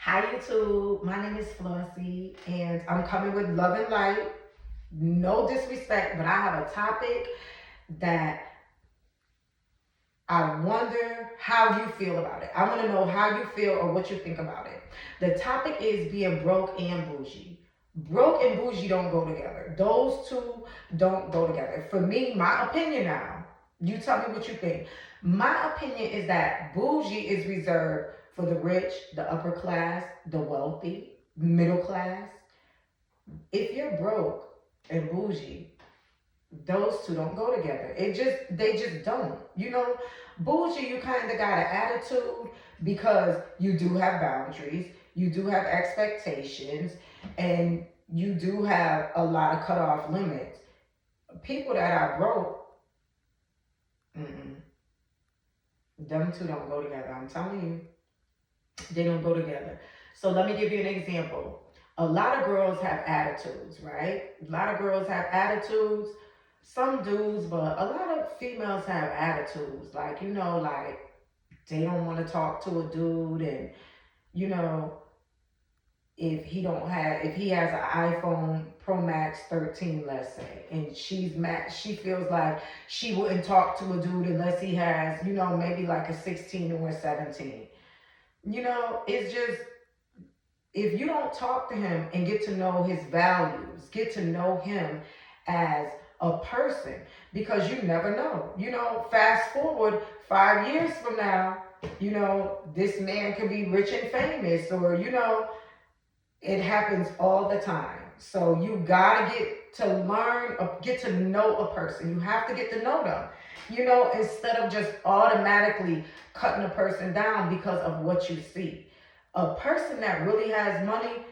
Hi YouTube, my name is Flossie and I'm coming with love and light. No disrespect, but I have a topic that I wonder how you feel about it. I want to know how you feel or what you think about it. The topic is being broke and bougie. Broke and bougie don't go together. Those two don't go together. For me, my opinion now, you tell me what you think. My opinion is that bougie is reserved for the rich, the upper class, the wealthy, middle class. If you're broke and bougie, those two don't go together. They just don't. Bougie, you kind of got an attitude because you do have boundaries, you do have expectations, and you do have a lot of cutoff limits. People that are broke, mm-mm, them two don't go together. I'm telling you, they don't go together. So let me give you an example. A lot of girls have attitudes, right? A lot of girls have attitudes. Some dudes, but a lot of females have attitudes. Like they don't want to talk to a dude, and you know, if he has an iPhone Pro Max 13, let's say, and she feels like she wouldn't talk to a dude unless he has, maybe like a 16 or a 17. It's just, if you don't talk to him and get to know his values, get to know him as a person, because you never know. Fast forward 5 years from now, this man could be rich and famous, or, it happens all the time. So you gotta get to learn, get to know a person. You have to get to know them, instead of just automatically cutting a person down because of what you see. A person that really has money,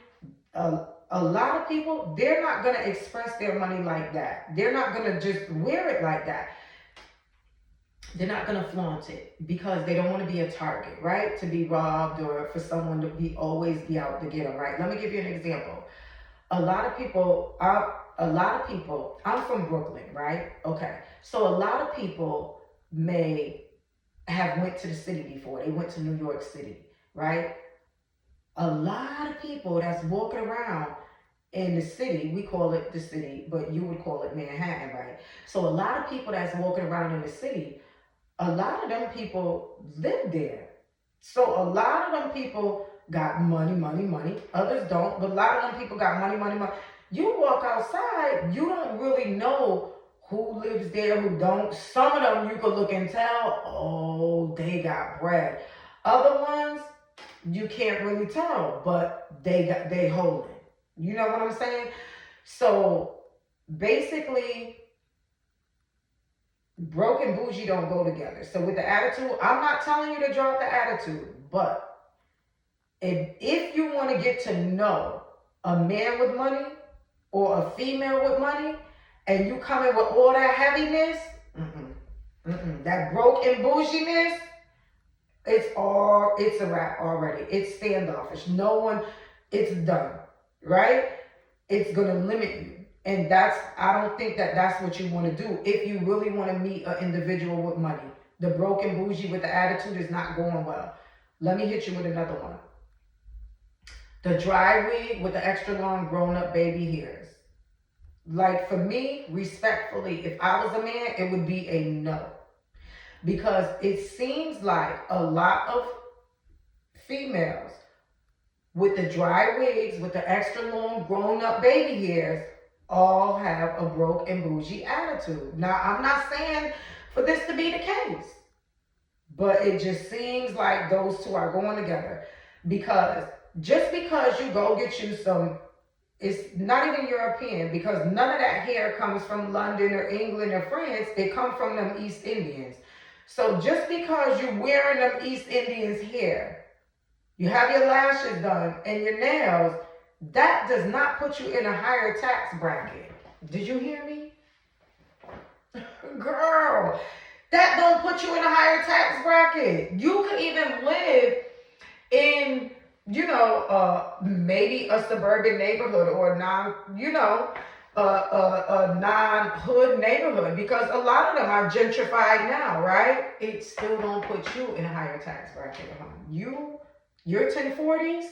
a lot of people, they're not going to express their money like that. They're not going to just wear it like that. They're not going to flaunt it because they don't want to be a target, right? To be robbed, or for someone to be always be out to get them, right? Let me give you an example. I'm from Brooklyn, right? Okay. So a lot of people may have went to the city before. They went to New York City, right? A lot of people that's walking around in the city, we call it the city, but you would call it Manhattan, right? So a lot of people that's walking around in the city, a lot of them people live there. So a lot of them people got money, money, money. Others don't, but a lot of them people got money, money, money. You walk outside, you don't really know who lives there, who don't. Some of them you could look and tell, oh, they got bread. Other ones, you can't really tell, but they hold it. You know what I'm saying? So basically, broke and bougie don't go together. So with the attitude, I'm not telling you to drop the attitude, but if you want to get to know a man with money or a female with money, and you come in with all that heaviness, that broke and bouginess, it's a wrap already. It's standoffish. No one, it's done, right? It's gonna limit you. And I don't think that that's what you want to do. If you really want to meet an individual with money, the broken bougie with the attitude is not going well. Let me hit you with another one. The dry wig with the extra long grown up baby hairs. Like, for me, respectfully, if I was a man, it would be a no. Because it seems like a lot of females with the dry wigs, with the extra long grown up baby hairs, all have a broke and bougie attitude. Now, I'm not saying for this to be the case, but it just seems like those two are going together. Because just because you go get you some, it's not even European, because none of that hair comes from London or England or France. It comes from them East Indians. So just because you're wearing them East Indians hair, you have your lashes done and your nails, that does not put you in a higher tax bracket. Did you hear me? Girl, that don't put you in a higher tax bracket. You could even live in, maybe a suburban neighborhood, or a non-hood neighborhood, because a lot of them are gentrified now, right? It still don't put you in a higher tax bracket. You're 1040s.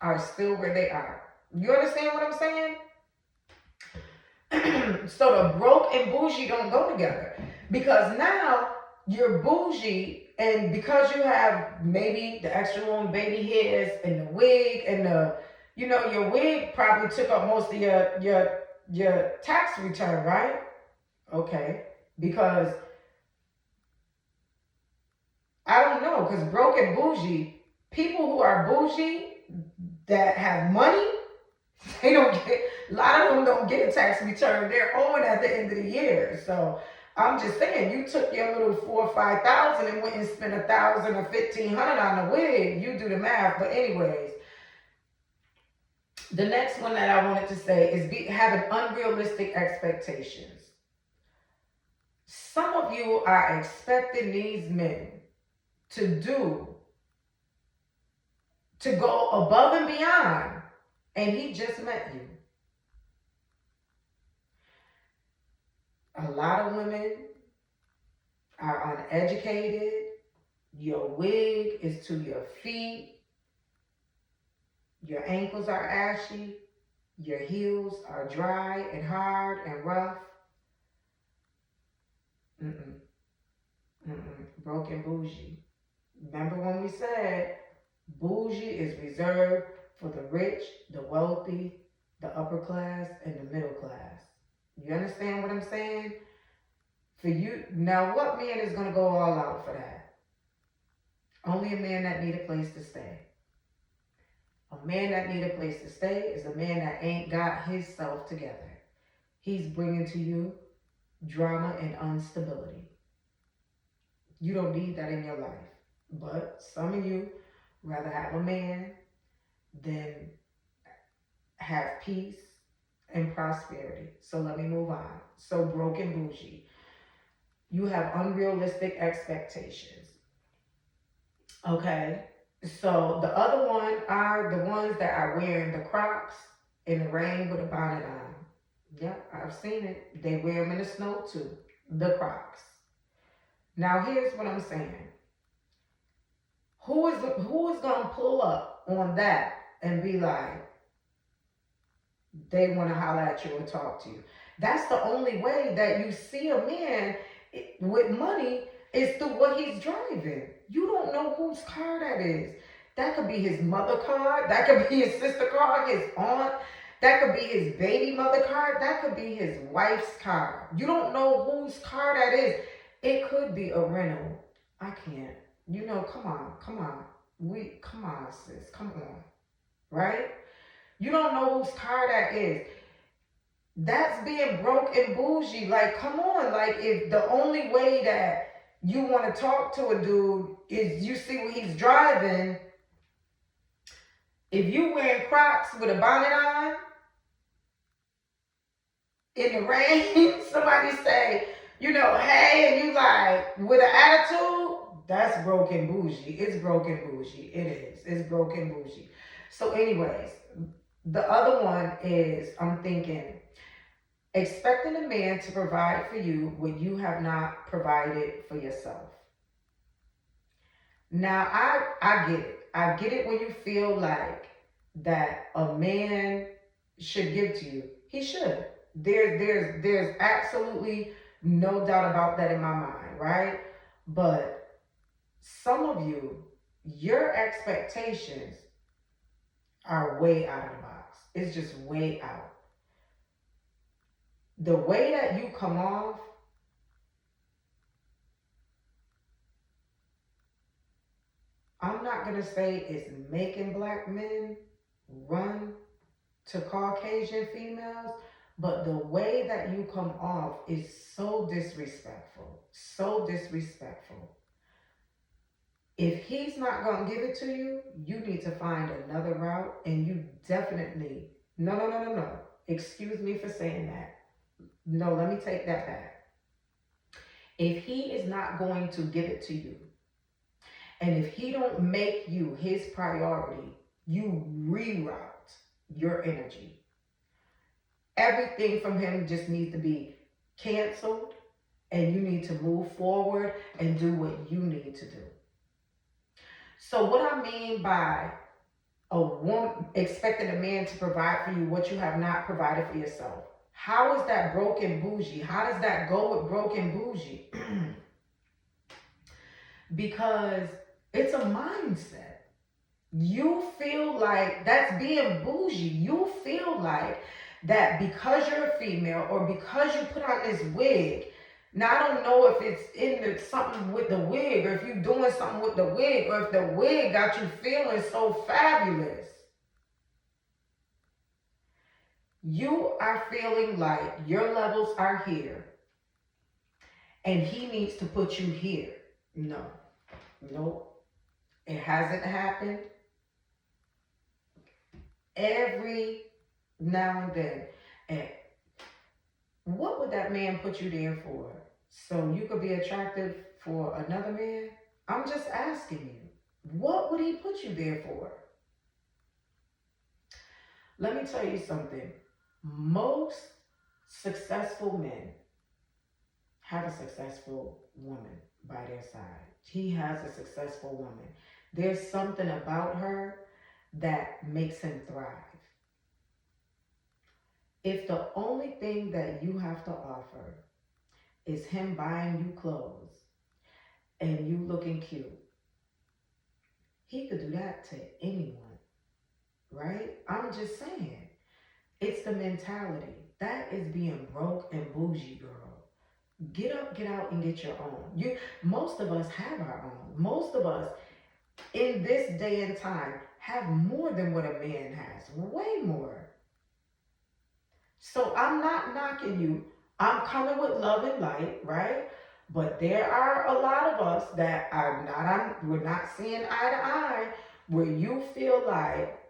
are still where they are. You understand what I'm saying? So the broke and bougie don't go together, because now you're bougie, and because you have maybe the extra long baby hairs and the wig and the, your wig probably took up most of your tax return, right? Okay, because I don't know, because broke and bougie, people who are bougie that have money, they don't get, a lot of them don't get a tax return. They're owing at the end of the year. So I'm just saying, you took your little 4 or 5 thousand and went and spent 1,000 or 1,500 on the wig. You do the math. But anyways, the next one that I wanted to say is having unrealistic expectations. Some of you are expecting these men to go above and beyond, and he just met you. A lot of women are uneducated. Your wig is to your feet. Your ankles are ashy. Your heels are dry and hard and rough. Mm-mm. Mm-mm. Broken bougie. Remember when we said bougie is reserved for the rich, the wealthy, the upper class, and the middle class. You understand what I'm saying? For you, now what man is going to go all out for that? Only a man that need a place to stay. A man that need a place to stay is a man that ain't got himself together. He's bringing to you drama and instability. You don't need that in your life. But some of you rather have a man than have peace and prosperity. So let me move on. So broken bougie. You have unrealistic expectations. Okay. So the other one are the ones that are wearing the Crocs in the rain with a bonnet on. Yep, I've seen it. They wear them in the snow too. The Crocs. Now here's what I'm saying. Who is gonna pull up on that and be like, they want to holler at you or talk to you? That's the only way that you see a man with money, is through what he's driving. You don't know whose car that is. That could be his mother car. That could be his sister car, his aunt. That could be his baby mother car. That could be his wife's car. You don't know whose car that is. It could be a rental. I can't. Come on. Come on, sis. Come on. Right? You don't know whose car that is. That's being broke and bougie. Like, come on. Like, if the only way that you want to talk to a dude is you see what he's driving, if you wearing Crocs with a bonnet on in the rain, somebody say, hey, and you like with an attitude, that's broken bougie. It's broken bougie. It is. It's broken bougie. So anyways, the other one is, I'm thinking, expecting a man to provide for you what you have not provided for yourself. Now, I get it. I get it when you feel like that a man should give to you. He should. There's absolutely no doubt about that in my mind, right? But some of you, your expectations are way out of the box. It's just way out. The way that you come off, I'm not going to say it's making black men run to Caucasian females, but the way that you come off is so disrespectful. So disrespectful. If he's not going to give it to you, you need to find another route, and you definitely, no. Excuse me for saying that. No, let me take that back. If he is not going to give it to you, and if he don't make you his priority, you reroute your energy. Everything from him just needs to be canceled, and you need to move forward and do what you need to do. So what I mean by A woman expecting a man to provide for you what you have not provided for yourself. How is that broken bougie? How does that go with broken bougie? Because it's a mindset. You feel like that's being bougie. You feel like that because you're a female or because you put on this wig. Now I don't know if it's something with the wig or if you're doing something with the wig or if the wig got you feeling so fabulous. You are feeling like your levels are here and he needs to put you here. No, nope, it hasn't happened. Every now and then. And what would that man put you there for? So you could be attractive for another man? I'm just asking you. What would he put you there for? Let me tell you something. Most successful men have a successful woman by their side. He has a successful woman. There's something about her that makes him thrive. If the only thing that you have to offer is him buying you clothes and you looking cute, he could do that to anyone, right? I'm just saying. It's the mentality. That is being broke and bougie, girl. Get up, get out, and get your own. Most of us have our own. Most of us in this day and time have more than what a man has. Way more. So I'm not knocking you. I'm coming with love and light, right? But there are a lot of us that are not we're not seeing eye to eye, where you feel like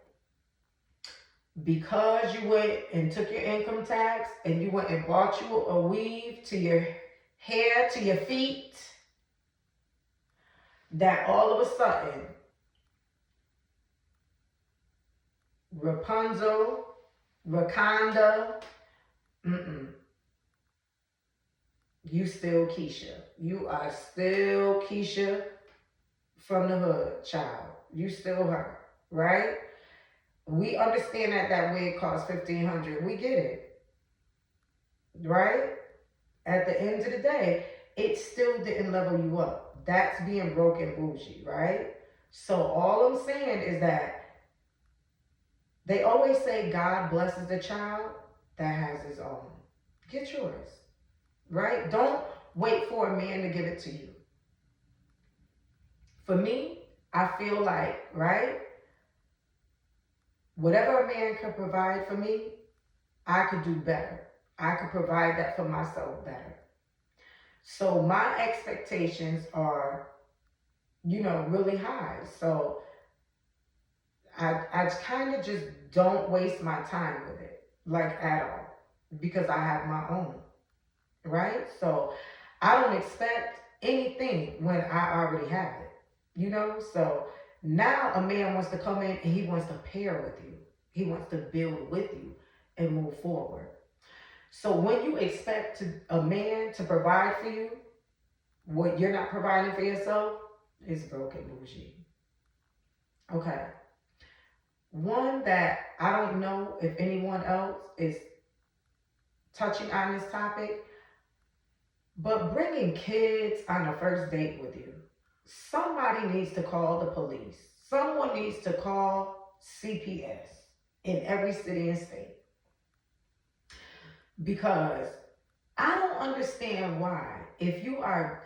because you went and took your income tax and you went and bought you a weave to your hair, to your feet, that all of a sudden Rapunzel, Wakanda, mm-mm. You still Keisha. You are still Keisha from the hood, child. You still her, right? We understand that that wig costs $1,500. We get it, right? At the end of the day, it still didn't level you up. That's being broke and bougie, right? So all I'm saying is that they always say God blesses the child that has his own. Get yours, right? Don't wait for a man to give it to you. For me, I feel like, right? Whatever a man could provide for me, I could do better. I could provide that for myself better. So my expectations are, really high. So I kind of just don't waste my time with it, like at all, because I have my own, right? So I don't expect anything when I already have it. So now a man wants to come in and he wants to pair with you. He wants to build with you and move forward. So when you expect a man to provide for you what you're not providing for yourself, it's broken bougie. Okay. One that I don't know if anyone else is touching on this topic, but bringing kids on a first date with you. Somebody needs to call the police. Someone needs to call CPS in every city and state. Because I don't understand why.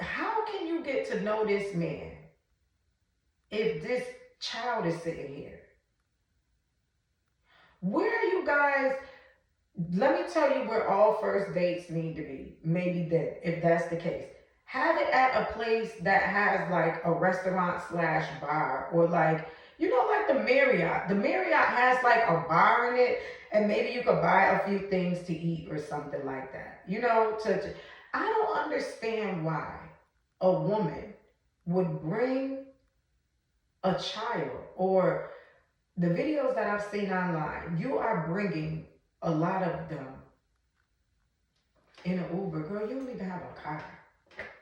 How can you get to know this man if this child is sitting here? Where are you guys? Let me tell you where all first dates need to be. Maybe then, if that's the case. Have it at a place that has like a restaurant slash bar or like the Marriott. The Marriott has like a bar in it and maybe you could buy a few things to eat or something like that. I don't understand why a woman would bring a child or the videos that I've seen online, you are bringing a lot of them in an Uber. Girl, you don't even have a car.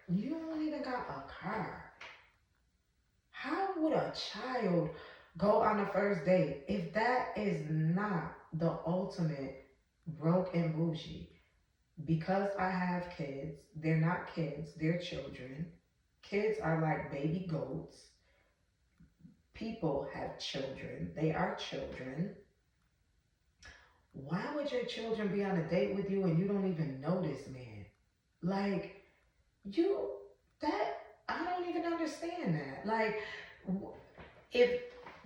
You don't even got a car. How would a child Go on a first date. If that is not the ultimate broke and bougie, because I have kids, they're not kids, they're children. Kids are like baby goats. People have children, they are children. Why would your children be on a date with you and you don't even know this man? Like, you, that, I don't even understand that. Like, if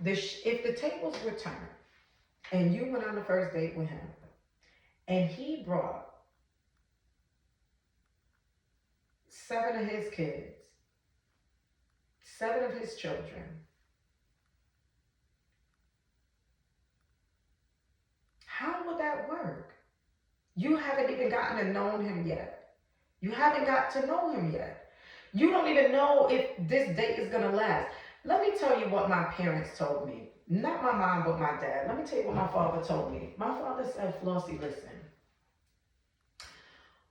if the tables were turned and you went on the first date with him and he brought seven of his kids, seven of his children, how would that work? You haven't even gotten to know him yet. You haven't got to know him yet. You don't even know if this date is gonna last. Let me tell you what my parents told me. Not my mom, but my dad. Let me tell you what my father told me. My father said, Flossie, listen,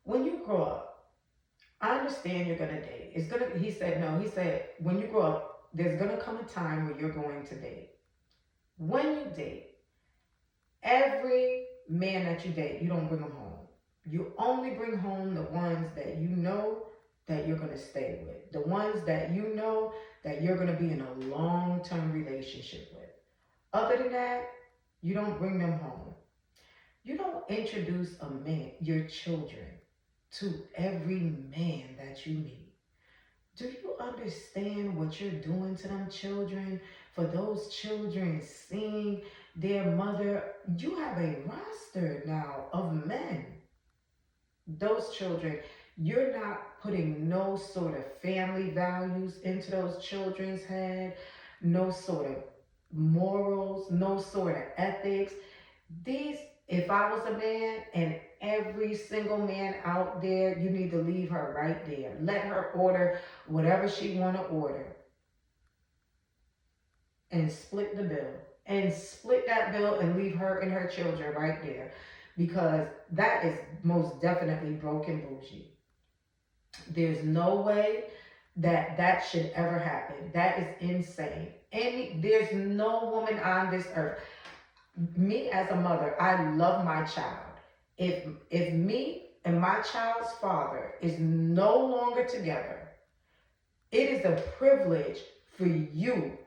when you grow up, I understand you're gonna date. It's gonna, he said, no, he said, when you grow up, there's gonna come a time where you're going to date. When you date, every man that you date, you don't bring them home. You only bring home the ones that you know that you're going to stay with. The ones that you know that you're going to be in a long-term relationship with. Other than that, you don't bring them home. You don't introduce a man, your children, to every man that you meet. Do you understand what you're doing to them children? For those children seeing their mother, you have a roster now of men. Those children, you're not putting no sort of family values into those children's head, no sort of morals, no sort of ethics. These, if I was a man, and every single man out there, you need to leave her right there. Let her order whatever she want to order and split the bill. And split that bill and leave her and her children right there. Because that is most definitely broken bougie. There's no way that that should ever happen. That is insane. There's no woman on this earth. Me as a mother, I love my child. If me and my child's father is no longer together, it is a privilege for you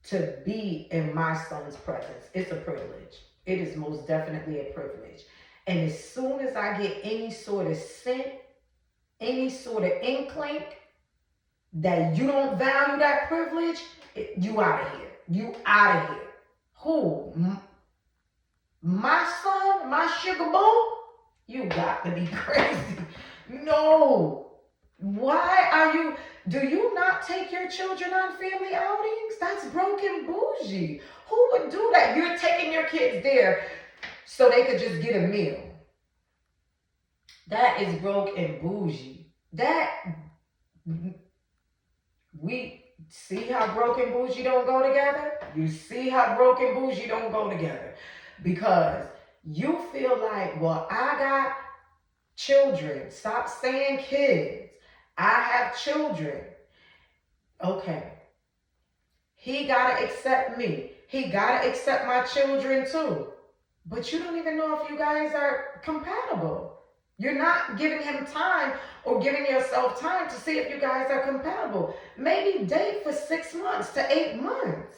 to be in my son's presence. It's a privilege. It is most definitely a privilege. And as soon as I get any sort of scent, any sort of inkling that you don't value that privilege, you out of here. You out of here. Who? My son? My sugar boo? You got to be crazy. No. Why are you, do you not take your children on family outings? That's broken bougie. Who would do that? You're taking your kids there so they could just get a meal. That is broke and bougie. We see how broke and bougie don't go together? You see how broke and bougie don't go together. Because you feel like, well, I got children. Stop saying kids. I have children. Okay. He gotta accept me. He gotta accept my children too. But you don't even know if you guys are compatible. You're not giving him time or giving yourself time to see if you guys are compatible. Maybe date for 6 months to 8 months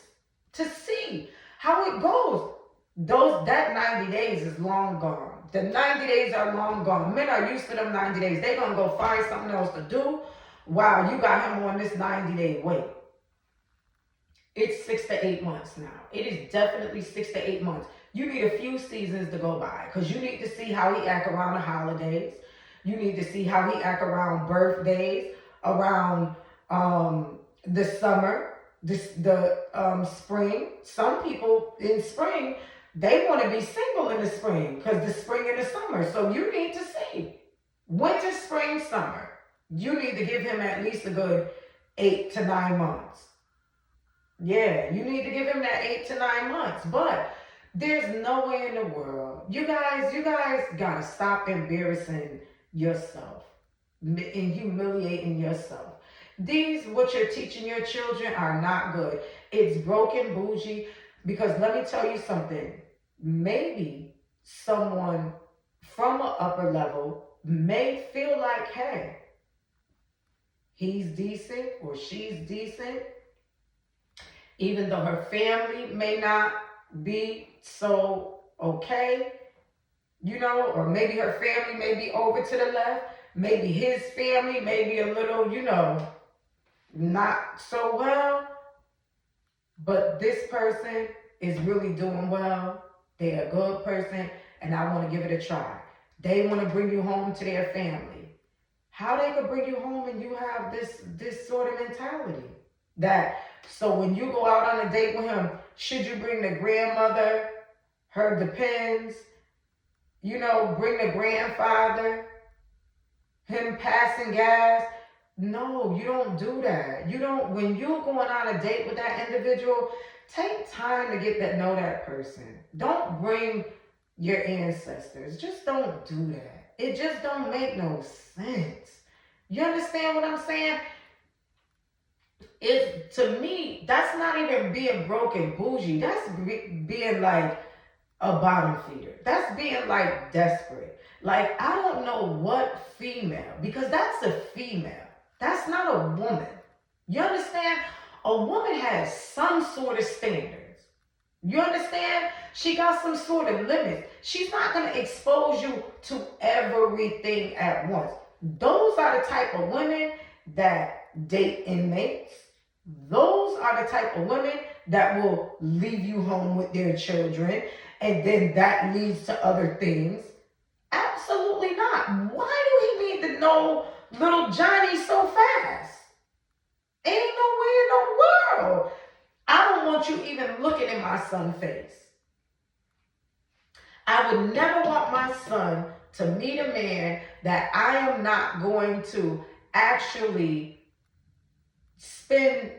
to see how it goes. That 90 days is long gone. The 90 days are long gone. Men are used to them 90 days. They're gonna go find something else to do. Wow, you got him on this 90-day wait. It's 6 to 8 months now. It is definitely 6 to 8 months. You need a few seasons to go by because you need to see how he act around the holidays. You need to see how he act around birthdays, around the summer, the spring. Some people in spring, they want to be single in the spring because the spring and the summer. So you need to see winter, spring, summer. You need to give him at least a good 8 to 9 months. Yeah, you need to give him that 8 to 9 months. But there's no way in the world. You guys gotta stop embarrassing yourself and humiliating yourself. These, what you're teaching your children, are not good. It's broken, bougie, because let me tell you something. Maybe someone from an upper level may feel like, hey, he's decent or she's decent, even though her family may not be so okay, or maybe her family may be over to the left, maybe his family may be a little, not so well, but this person is really doing well. They're a good person, and I want to give it a try. They want to bring you home to their family. How they could bring you home and you have this sort of mentality? That so when you go out on a date with him, should you bring the grandmother, her depends, bring the grandfather, him passing gas? No, you don't do that. You don't, when you're going on a date with that individual, take time to get to know that person. Don't bring your ancestors. Just don't do that. It just don't make no sense. You understand what I'm saying? To me, that's not even being broken bougie. That's being like a bottom feeder. That's being like desperate. Like, I don't know what female, because that's a female. That's not a woman. You understand? A woman has some sort of standards. You understand? She got some sort of limits. She's not going to expose you to everything at once. Those are the type of women that date inmates. Those are the type of women that will leave you home with their children, and then that leads to other things. Absolutely not. Why do he need to know little Johnny so fast? Ain't no way in the world. I don't want you even looking in my son's face. I would never want my son to meet a man that I am not going to actually spend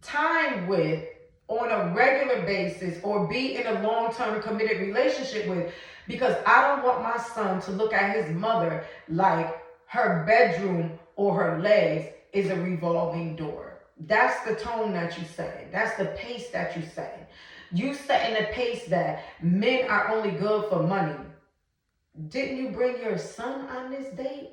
time with on a regular basis or be in a long-term committed relationship with, because I don't want my son to look at his mother like her bedroom or her legs is a revolving door. That's the tone that you setting. That's the pace that you setting. You setting the pace that men are only good for money. Didn't you bring your son on this date?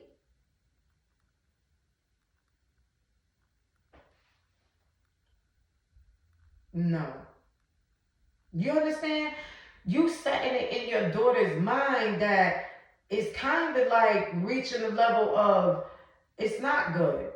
No. You understand? You setting it in your daughter's mind that it's kind of like reaching a level of, it's not good.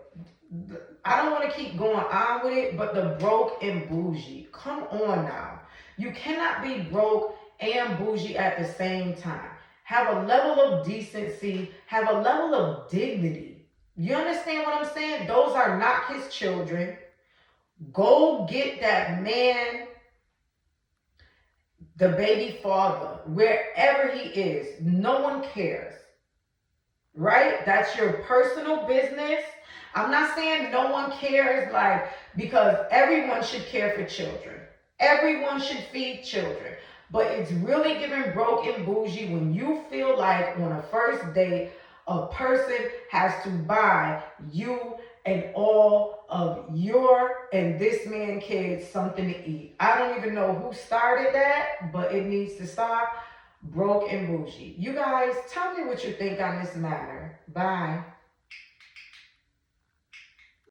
I don't want to keep going on with it, but the broke and bougie. Come on now. You cannot be broke and bougie at the same time. Have a level of decency, have a level of dignity. You understand what I'm saying? Those are not his children. Go get that man, the baby father, wherever he is. No one cares. Right? That's your personal business. I'm not saying no one cares, like, because everyone should care for children. Everyone should feed children. But it's really giving broke and bougie when you feel like on a first date, a person has to buy you and all of your and this man kids something to eat. I don't even know who started that, but it needs to stop. Broke and bougie. You guys, tell me what you think on this matter. Bye.